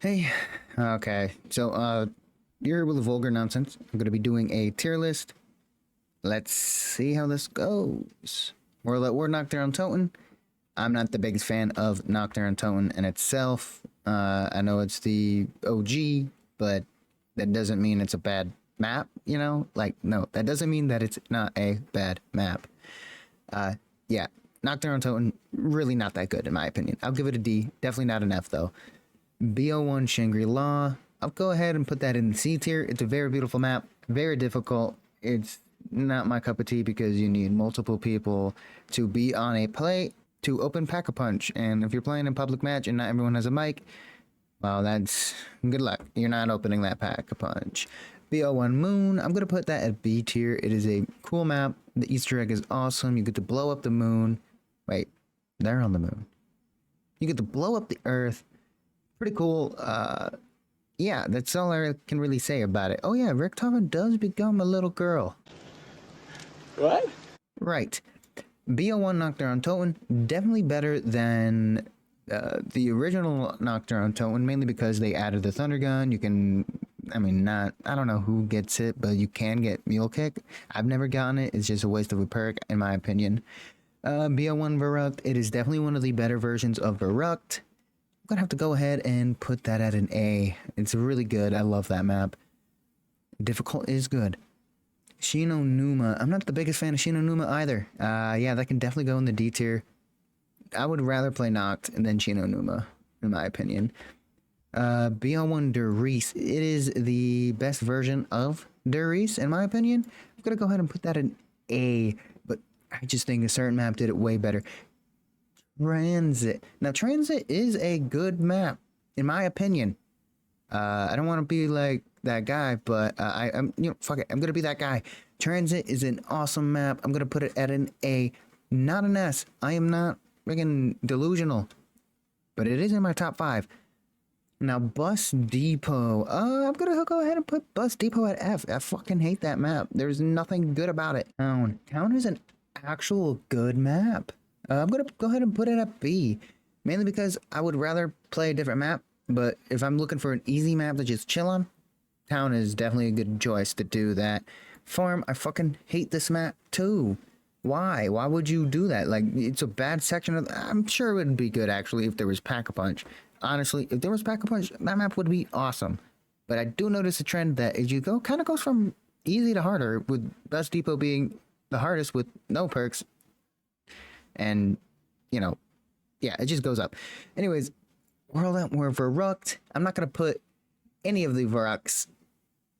Hey, okay, so, you're with the vulgar nonsense. I'm gonna be doing a tier list. Let's see how this goes. We're Nocturne Toten. I'm not the biggest fan of Nocturne Toten in itself. I know it's the OG, but that doesn't mean it's a bad map, you know? Like, no, that doesn't mean that it's not a bad map. Yeah, Nocturne Toten, really not that good in my opinion. I'll give it a D, definitely not an F though. BO1 Shangri-La. I'll go ahead and put that in the C tier. It's a very beautiful map, very difficult. It's not my cup of tea because you need multiple people to be on a plate to open Pack-a-Punch. And if you're playing in public match and not everyone has a mic, well, that's good luck. You're not opening that Pack-a-Punch. BO1 Moon, I'm going to put that at B tier. It is a cool map. The Easter egg is awesome. You get to blow up the moon. Wait, they're on the moon. You get to blow up the Earth. Pretty cool. Yeah, that's all I can really say about it. Oh yeah, Richthofen does become a little girl. What? Right. BO1 Nocturne Toten, definitely better than the original Nocturne Toten, mainly because they added the Thunder Gun. You can, I mean, I don't know who gets it, but you can get Mule Kick. I've never gotten it. It's just a waste of a perk, in my opinion. BO1 Verrucht, it is definitely one of the better versions of Verrucht. I'm gonna have to go ahead and put that at an A. It's really good. I love that map. Difficult is good. Shino Numa. I'm not the biggest fan of Shino Numa either. Yeah, that can definitely go in the D tier. I would rather play Noct than Shino Numa, in my opinion. BL1 Derice. It is the best version of Derice, in my opinion. I'm gonna go ahead and put that in A, but I just think a certain map did it way better. Transit. Now, Transit is a good map, in my opinion. I don't want to be like that guy, but I'm, fuck it. I'm gonna be that guy. Transit is an awesome map. I'm gonna put it at an A, not an S. I am not freaking delusional, but it is in my top 5. Now, Bus Depot. I'm gonna go ahead and put Bus Depot at F. I fucking hate that map. There's nothing good about it. Town. Town is an actual good map. I'm gonna go ahead and put it at B, mainly because I would rather play a different map. But if I'm looking for an easy map to just chill on, Town is definitely a good choice to do that. Farm, I fucking hate this map too. Why? Why would you do that? Like, it's a bad section of. I'm sure it would be good actually if there was Pack-a-Punch. Honestly, if there was Pack-a-Punch, that map would be awesome. But I do notice a trend that as you go, kind of goes from easy to harder, with Bus Depot being the hardest with no perks. And, yeah, it just goes up. Anyways, World at War Verrucht. I'm not going to put any of the Verruchts.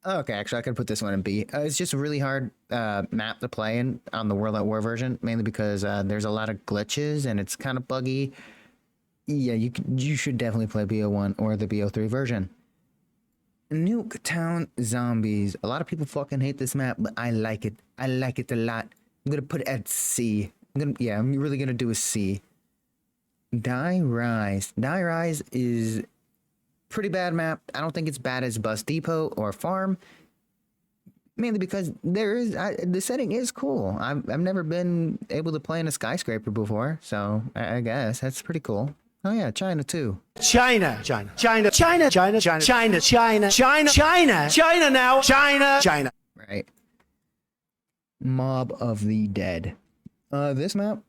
Okay, actually, I could put this one in B. It's just a really hard map to play in on the World at War version, mainly because there's a lot of glitches and it's kind of buggy. Yeah, you should definitely play BO1 or the BO3 version. Nuketown Zombies. A lot of people fucking hate this map, but I like it. I like it a lot. I'm going to put it at C. I'm really gonna do a C. Die Rise. Die Rise is pretty bad map. I don't think it's bad as Bus Depot or Farm, mainly because the setting is cool. I've never been able to play in a skyscraper before, so I guess that's pretty cool. Oh yeah, China too. China now. China. Right. Mob of the Dead. This map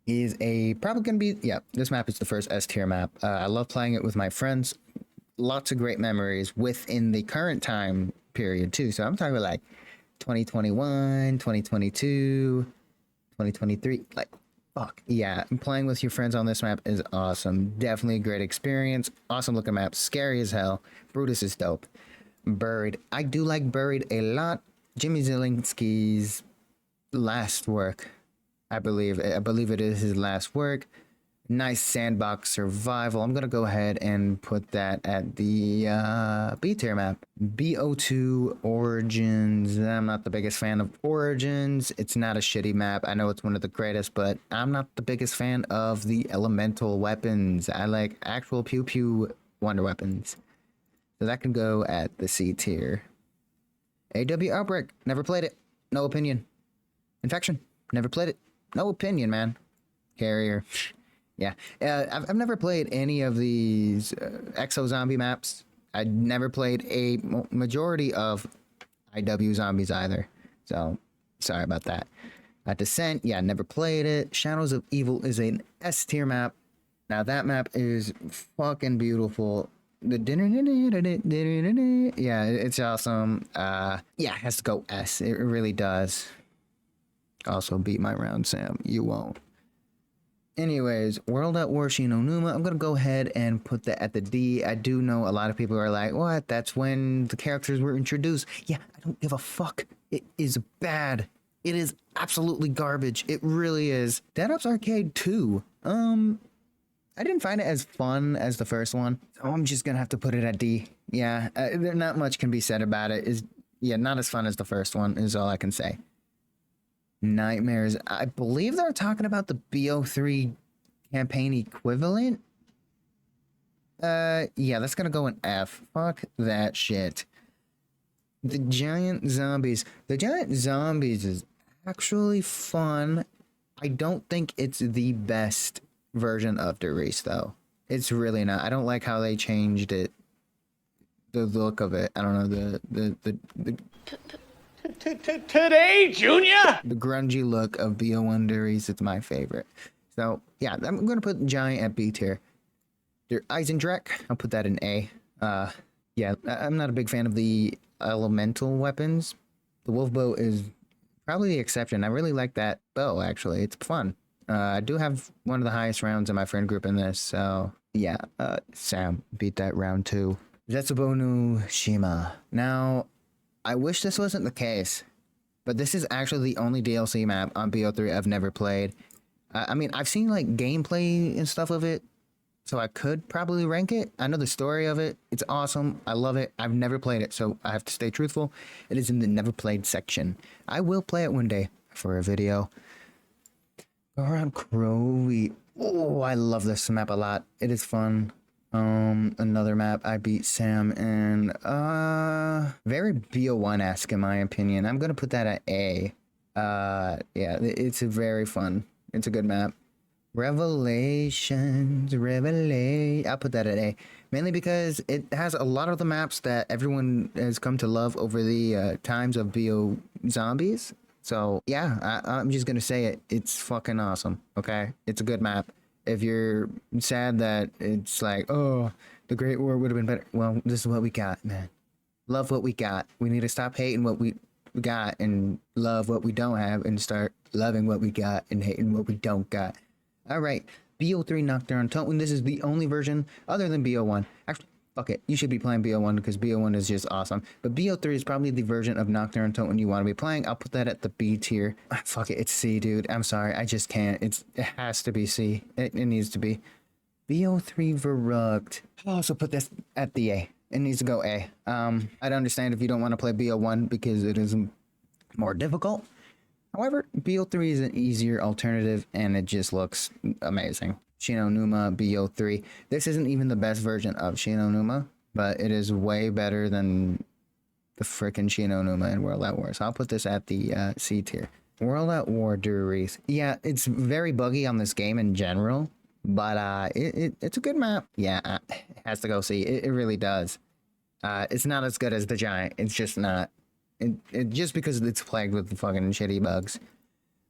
is probably gonna be, this map is the first S tier map. I love playing it with my friends. Lots of great memories within the current time period too. So I'm talking about like 2021, 2022, 2023. Like, fuck. Yeah, playing with your friends on this map is awesome. Definitely a great experience. Awesome looking map. Scary as hell. Brutus is dope. Buried. I do like Buried a lot. Jimmy Zielinski's last work, I believe it is his last work. Nice sandbox survival. I'm gonna go ahead and put that at the B tier map. BO2 Origins. I'm not the biggest fan of Origins. It's not a shitty map. I know it's one of the greatest, but I'm not the biggest fan of the elemental weapons. I like actual pew pew wonder weapons, so that can go at the C tier. AW Outbreak. Never played it. No opinion. Infection. Never played it. No opinion, man. Carrier. Yeah, I've never played any of these Exo Zombie maps. I never played a majority of IW Zombies either. So, sorry about that. Descent, yeah, never played it. Shadows of Evil is an S tier map. Now that map is fucking beautiful. The yeah, it's awesome. Yeah, it has to go S. It really does. Also beat my round, Sam. You won't. Anyways, World at War Shinonuma. I'm gonna go ahead and put that at the D. I do know a lot of people are like, "What? That's when the characters were introduced." Yeah, I don't give a fuck. It is bad. It is absolutely garbage. It really is. Dead Ops Arcade 2. I didn't find it as fun as the first one, so I'm just gonna have to put it at D. Yeah, there not much can be said about it. Is yeah, not as fun as the first one is all I can say. Nightmares. I believe they're talking about the BO3 campaign equivalent. Yeah, that's gonna go in F. Fuck that shit. The giant zombies. The giant zombies is actually fun. I don't think it's the best version of the race though. It's really not. I don't like how they changed it. The look of it. I don't know the Today, Junior. the grungy look of BO1 Darius. It's my favorite. So yeah, I'm gonna put Giant at B tier. Der Eisendreck, I'll put that in A. Yeah, I'm not a big fan of the elemental weapons. The wolf bow is probably the exception. I really like that bow actually. It's fun. I do have one of the highest rounds in my friend group in this, so yeah. Sam beat that round 2. Zetsubo no Shima. Now, I wish this wasn't the case, but this is actually the only DLC map on BO3 I've never played. I mean, I've seen like gameplay and stuff of it, so I could probably rank it. I know the story of it. It's awesome. I love it. I've never played it, so I have to stay truthful. It is in the never played section. I will play it one day for a video. Goron Crowley. Oh, I love this map a lot. It is fun. Another map I beat Sam in. Very BO1-esque in my opinion. I'm gonna put that at A. Yeah, it's a very fun. It's a good map. Revelations, I'll put that at A. Mainly because it has a lot of the maps that everyone has come to love over the times of BO Zombies. So yeah, I'm just gonna say it. It's fucking awesome. Okay, it's a good map. If you're sad that it's like, oh, the Great War would have been better. Well, this is what we got, man. Love what we got. We need to stop hating what we got and love what we don't have, and start loving what we got and hating what we don't got. All right, BO3 Nocturne Toten. This is the only version other than BO1. Actually, fuck it. You should be playing BO1 because BO1 is just awesome. But BO3 is probably the version of Nocturne Toten you want to be playing. I'll put that at the B tier. Fuck it. It's C, dude. I'm sorry. I just can't. It has to be C. It needs to be. BO3 Verrugged. I'll also put this at the A. It needs to go A. I'd understand if you don't want to play BO1 because it is more difficult. However, BO3 is an easier alternative and it just looks amazing. Shinonuma BO3. This isn't even the best version of Shinonuma, but it is way better than the frickin' Shinonuma in World at War. So I'll put this at the C tier. World at War Duriz. Yeah, it's very buggy on this game in general, but it's a good map. Yeah, it has to go C. It really does. It's not as good as the Giant. It's just not. It just because it's plagued with the fucking shitty bugs.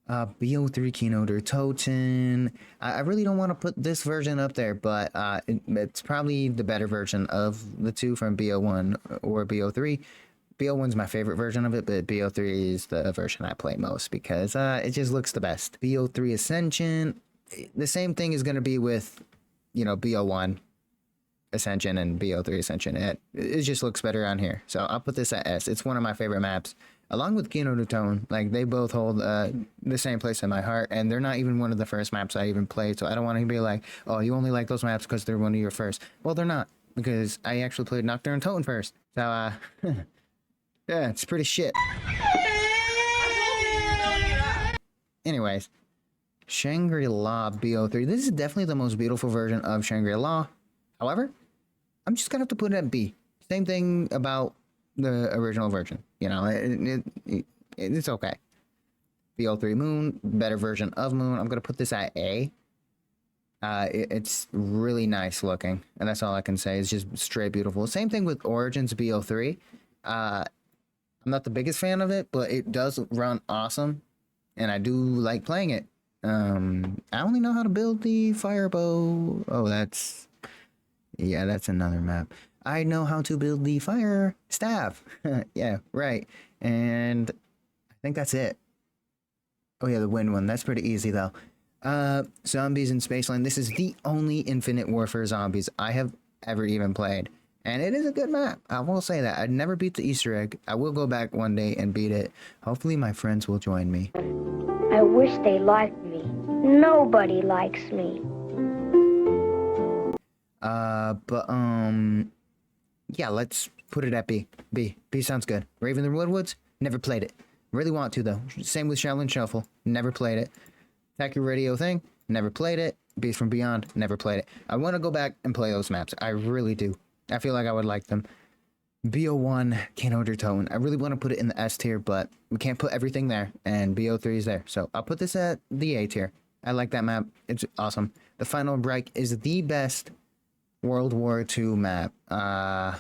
BO3 Kino der Toten. I really don't want to put this version up there, but it's probably the better version of the two from BO1 or BO3. BO1's my favorite version of it, but BO3 is the version I play most because it just looks the best. BO3 Ascension. The same thing is going to be with, you know, BO1 Ascension and BO3 Ascension. It just looks better on here. So I'll put this at S. It's one of my favorite maps. Along with Kino der Toten, like they both hold the same place in my heart, and they're not even one of the first maps I even played. So I don't want to be like, oh, you only like those maps because they're one of your first. Well, they're not, because I actually played Nocturne Toten first. So yeah, it's pretty shit. Anyways, Shangri-La BO3. This is definitely the most beautiful version of Shangri-La. However, I'm just gonna have to put it at B. Same thing about the original version. You know, it's okay. BO3 Moon, better version of Moon. I'm gonna put this at A. It's really nice looking, and that's all I can say. It's just straight beautiful. Same thing with Origins BO3. I'm not the biggest fan of it, but it does run awesome, and I do like playing it. I only know how to build the firebow. Oh, that's another map. I know how to build the fire staff. Yeah, right. And I think that's it. Oh yeah, the wind one. That's pretty easy though. Zombies in Spaceland. This is the only Infinite Warfare zombies I have ever even played. And it is a good map. I will say that. I'd never beat the Easter egg. I will go back one day and beat it. Hopefully my friends will join me. I wish they liked me. Nobody likes me. Yeah, let's put it at B. B sounds good. Raven the Woodwoods? Never played it. Really want to, though. Same with Shaolin Shuffle. Never played it. Attack Your Radio thing? Never played it. Beast from Beyond? Never played it. I want to go back and play those maps. I really do. I feel like I would like them. BO1, Kano der Toten. I really want to put it in the S tier, but we can't put everything there, and BO3 is there. So I'll put this at the A tier. I like that map. It's awesome. The Final Break is the best World War II map. Yeah,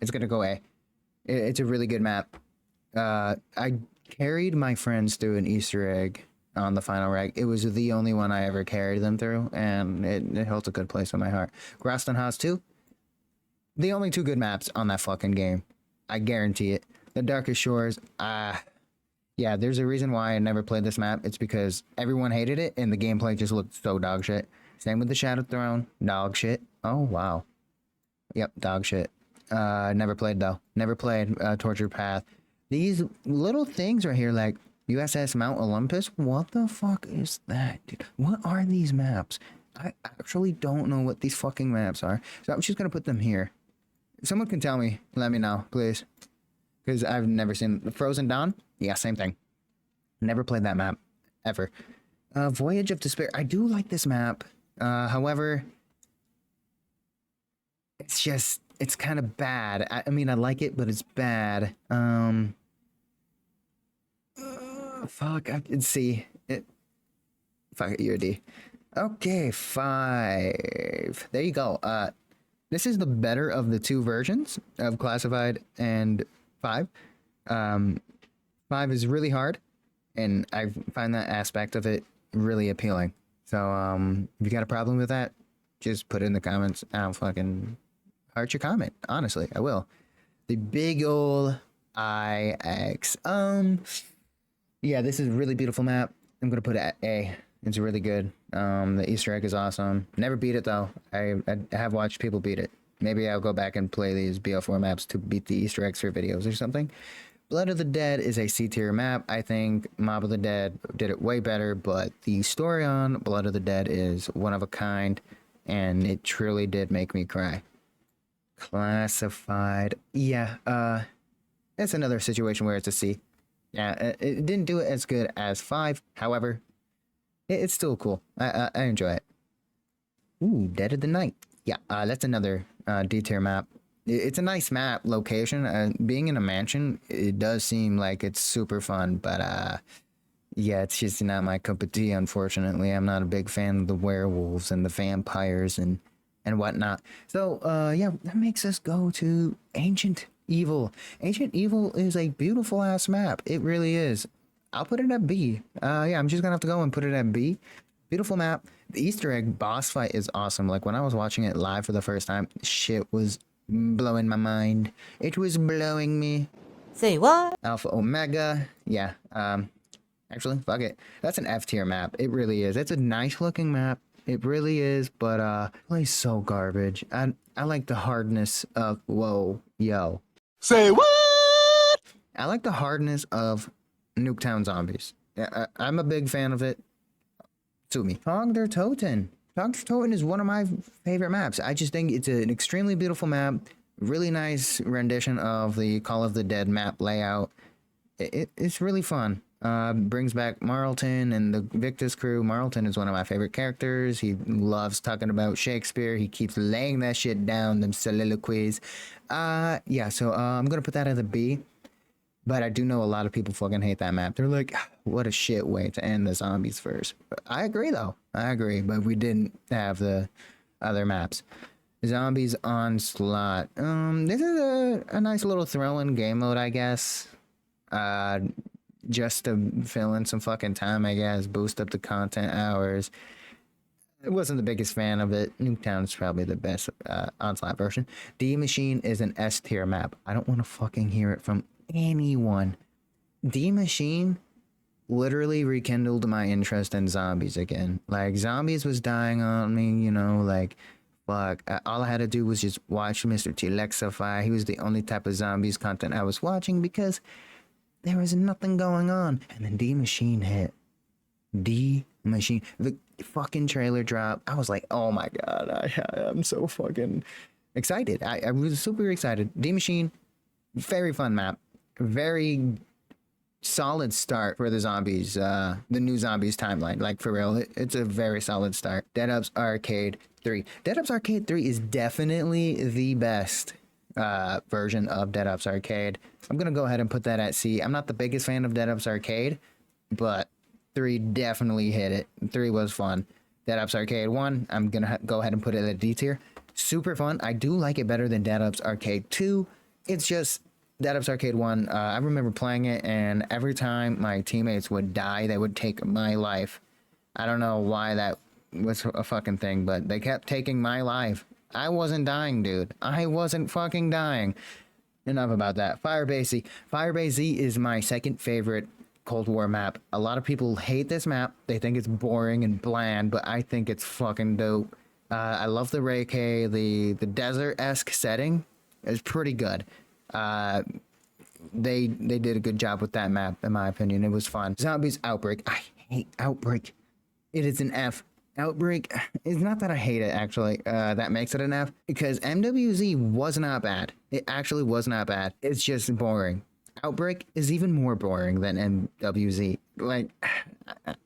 it's gonna go A. It's a really good map. I carried my friends through an Easter egg on the Final Reg. It was the only one I ever carried them through, and it holds a good place in my heart. Groston Haas 2, the only two good maps on that fucking game. I guarantee it. The Darkest Shores, yeah, there's a reason why I never played this map. It's because everyone hated it, and the gameplay just looked so dog shit. Same with the Shadow Throne, dog shit. Oh, wow. Yep, dog shit. Never played, though. Never played Tortured Path. These little things right here, like USS Mount Olympus, what the fuck is that, dude? What are these maps? I actually don't know what these fucking maps are, so I'm just gonna put them here. If someone can tell me, let me know, please. Because I've never seen the Frozen Dawn. Yeah, same thing. Never played that map, ever. Voyage of Despair. I do like this map. However, it's kind of bad. I mean, I like it, but it's bad. Fuck, I can see it. Fuck it, you're a D. Okay, 5. There you go. This is the better of the two versions of Classified and 5. 5 is really hard, and I find that aspect of it really appealing. So, if you got a problem with that, just put it in the comments. I'll fucking heart your comment. Honestly, I will. The big ol' IX. Yeah, this is a really beautiful map. I'm gonna put it at A. It's really good. The Easter egg is awesome. Never beat it though. I have watched people beat it. Maybe I'll go back and play these BO4 maps to beat the Easter eggs for videos or something. Blood of the Dead is a C tier map. I think Mob of the Dead did it way better, but the story on Blood of the Dead is one of a kind, and it truly did make me cry. Classified. Yeah, it's another situation where it's a C. Yeah, it didn't do it as good as 5. However, it's still cool. I enjoy it. Ooh, Dead of the Night. Yeah, that's another D tier map. It's a nice map location. Being in a mansion, it does seem like it's super fun, but yeah, it's just not my cup of tea, unfortunately. I'm not a big fan of the werewolves and the vampires and whatnot. So, yeah, that makes us go to Ancient Evil. Ancient Evil is a beautiful ass map. It really is. I'll put it at B. Yeah, I'm just gonna have to go and put it at B. Beautiful map. The Easter egg boss fight is awesome. Like when I was watching it live for the first time, shit was blowing my mind. It was blowing me. Say what? Alpha Omega. Yeah. Actually, fuck it. That's an F tier map. It really is. It's a nice looking map. It really is, but plays so garbage. I like the hardness of yo. Say what? I like the hardness of Nuketown Zombies. I'm a big fan of it. To me. Tog der Toten. Tog der Toten is one of my favorite maps. I just think it's an extremely beautiful map. Really nice rendition of the Call of the Dead map layout. It's really fun. Brings back Marlton and the Victus crew. Marlton is one of my favorite characters. He loves talking about Shakespeare. He keeps laying that shit down, them soliloquies. Yeah, so I'm gonna put that as a B. But I do know a lot of people fucking hate that map. They're like, "Ah, what a shit way to end the zombies first." I agree though. I agree, but we didn't have the other maps. Zombies Onslaught. This is a nice little throw-in game mode, I guess. Uh, just to fill in some fucking time, I guess. Boost up the content hours. I wasn't the biggest fan of it. Nuketown's probably the best Onslaught version. D Machine is an S tier map. I don't want to fucking hear it from anyone. D Machine literally rekindled my interest in zombies again. Like, zombies was dying on me, you know, like, fuck. All I had to do was just watch Mr. T-Lexify. He was the only type of zombies content I was watching because there was nothing going on. And then D Machine hit. D Machine. The fucking trailer drop. I was like, oh my god, I'm so fucking excited. I was super excited. D Machine, very fun map. Very solid start for the zombies, the new zombies timeline. Like, for real, it's a very solid start. Dead Ups Arcade 3. Dead Ups Arcade 3 is definitely the best version of Dead Ups Arcade. I'm gonna go ahead and put that at C. I'm not the biggest fan of Dead Ups Arcade, but 3 definitely hit it. 3 was fun. Dead Ups Arcade 1, I'm gonna go ahead and put it at D tier. Super fun. I do like it better than Dead Ups Arcade 2. It's just Dead Ups Arcade 1, I remember playing it, and every time my teammates would die, they would take my life. I don't know why that was a fucking thing, but they kept taking my life. I wasn't dying, dude. I wasn't fucking dying. Enough about that. Firebase Z. Firebase Z is my second favorite Cold War map. A lot of people hate this map. They think it's boring and bland, but I think it's fucking dope. I love the Reiki. The desert-esque setting is pretty good. They did a good job with that map, in my opinion. It was fun. Zombies Outbreak. I hate Outbreak. It is an F. Outbreak, it's not that I hate it, actually. That makes it an F, because MWZ was not bad. It actually was not bad. It's just boring. Outbreak is even more boring than MWZ. Like,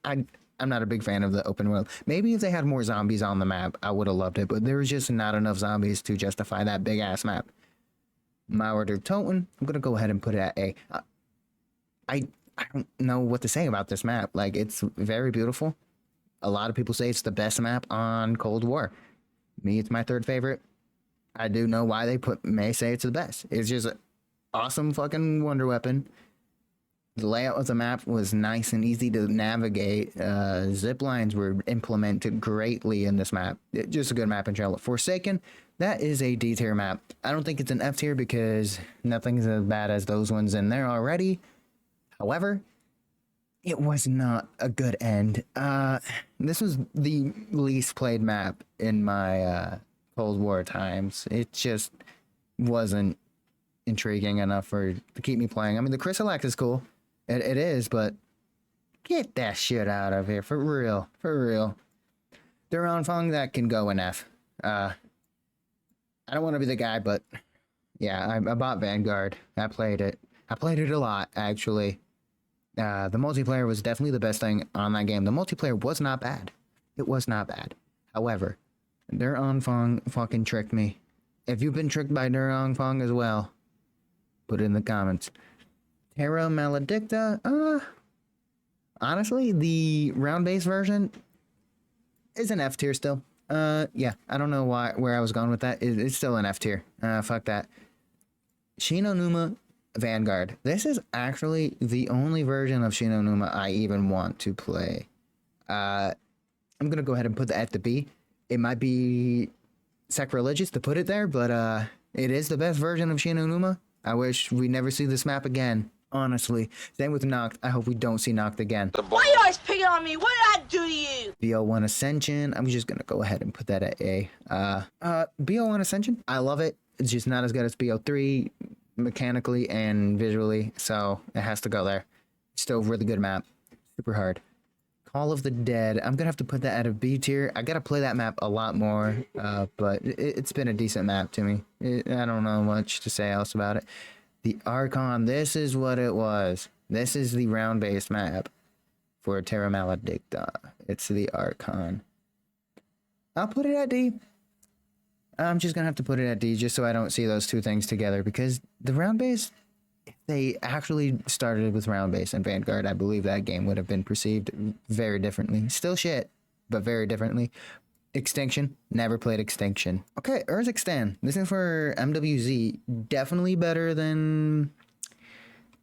I'm not a big fan of the open world. Maybe if they had more zombies on the map, I would have loved it, but there was just not enough zombies to justify that big ass map. Mauer Toten, I'm gonna go ahead and put it at A. I don't know what to say about this map. Like, it's very beautiful. A lot of people say it's the best map on Cold War. Me, it's my third favorite. I do know why they may say it's the best. It's just an awesome fucking wonder weapon. The layout of the map was nice and easy to navigate. Zip lines were implemented greatly in this map. Just a good map in general. Forsaken, that is a D tier map. I don't think it's an F tier because nothing's as bad as those ones in there already. However, it was not a good end. This was the least played map in my Cold War times. It just wasn't intriguing enough to keep me playing. I mean, the Chrysalax is cool. It is, but get that shit out of here. For real. For real. Duran Fong, that can go in F. I don't want to be the guy, but yeah, I bought Vanguard. I played it. I played it a lot, actually. The multiplayer was definitely the best thing on that game. The multiplayer was not bad. It was not bad. However, Duran Fong fucking tricked me. If you've been tricked by Duran Fong as well, put it in the comments. Terra Maledicta, honestly, the round-based version is an F tier still. Yeah, I don't know where I was going with that. It's still an F tier. Fuck that. Shinonuma Vanguard. This is actually the only version of Shinonuma I even want to play. I'm gonna go ahead and put that at the B. It might be sacrilegious to put it there, but it is the best version of Shinonuma. I wish we never see this map again. Honestly. Same with Noct. I hope we don't see Noct again. Why you always picking on me? What did I do to you? BO1 Ascension. I'm just gonna go ahead and put that at A. BO1 Ascension. I love it. It's just not as good as BO3 mechanically and visually, so it has to go there. Still a really good map. Super hard. Call of the Dead. I'm gonna have to put that at a B tier. I gotta play that map a lot more, but it's been a decent map to me. I don't know much to say else about it. The Archon, this is what it was. This is the round-based map for Terra Maledicta. It's the Archon. I'll put it at D. I'm just gonna have to put it at D just so I don't see those two things together, because the round-based, if they actually started with round base and Vanguard, I believe that game would have been perceived very differently. Still shit, but very differently. Extinction, never played Extinction. Okay, Urzikstan. This is for MWZ. Definitely better than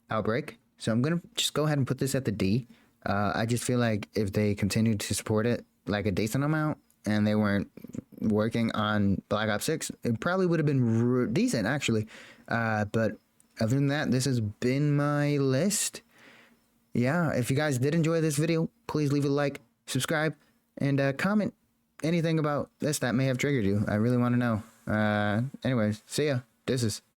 Outbreak. So I'm gonna just go ahead and put this at the D. I just feel like if they continued to support it like a decent amount and they weren't working on Black Ops 6, it probably would have been decent actually. But other than that, this has been my list. Yeah, if you guys did enjoy this video, please leave a like, subscribe, and comment anything about this that may have triggered you. I really want to know. Anyways, see ya. Deuces.